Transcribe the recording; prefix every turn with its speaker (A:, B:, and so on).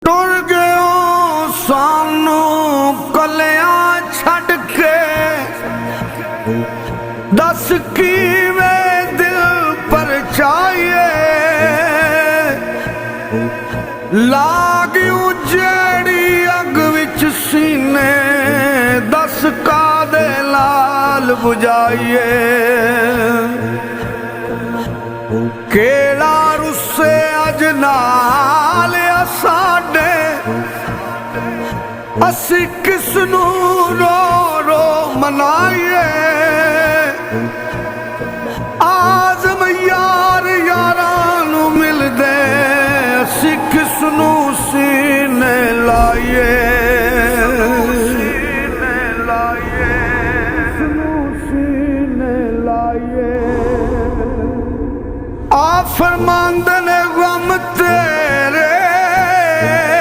A: ਟੁਰ ਗਿਓ ਸਾਨੂੰ ਕੱਲਿਆਂ ਛੱਡ ਕੇ, ਦੱਸ ਕਿਵੇਂ ਦਿਲ ਪਰਚਾਈਏ। ਲਾਗ ਉਜੜੀ ਅੱਗ ਵਿੱਚ ਸੀਨੇ, ਦੱਸ ਕਾਦੇ ਲਾਲ ਬੁਝਾਈਏ। ਕਿਹੜਾ ਰੁੱਸੇ ਅਜ ਨਾਲ ਆ ਸਾਡੇ, ਅਸੀਂ ਕਿਸ ਨੂੰ ਰੋ ਰੋ ਮਨਾਈਏ। ਆਜ਼ਮ ਯਾਰ ਯਾਰਾਂ ਨੂੰ ਮਿਲਦੇ, ਅਸੀਂ ਕਿਸ ਨੂੰ ਸੀਨੇ ਲਾਈਏ। ਆ ਫਰਮਾ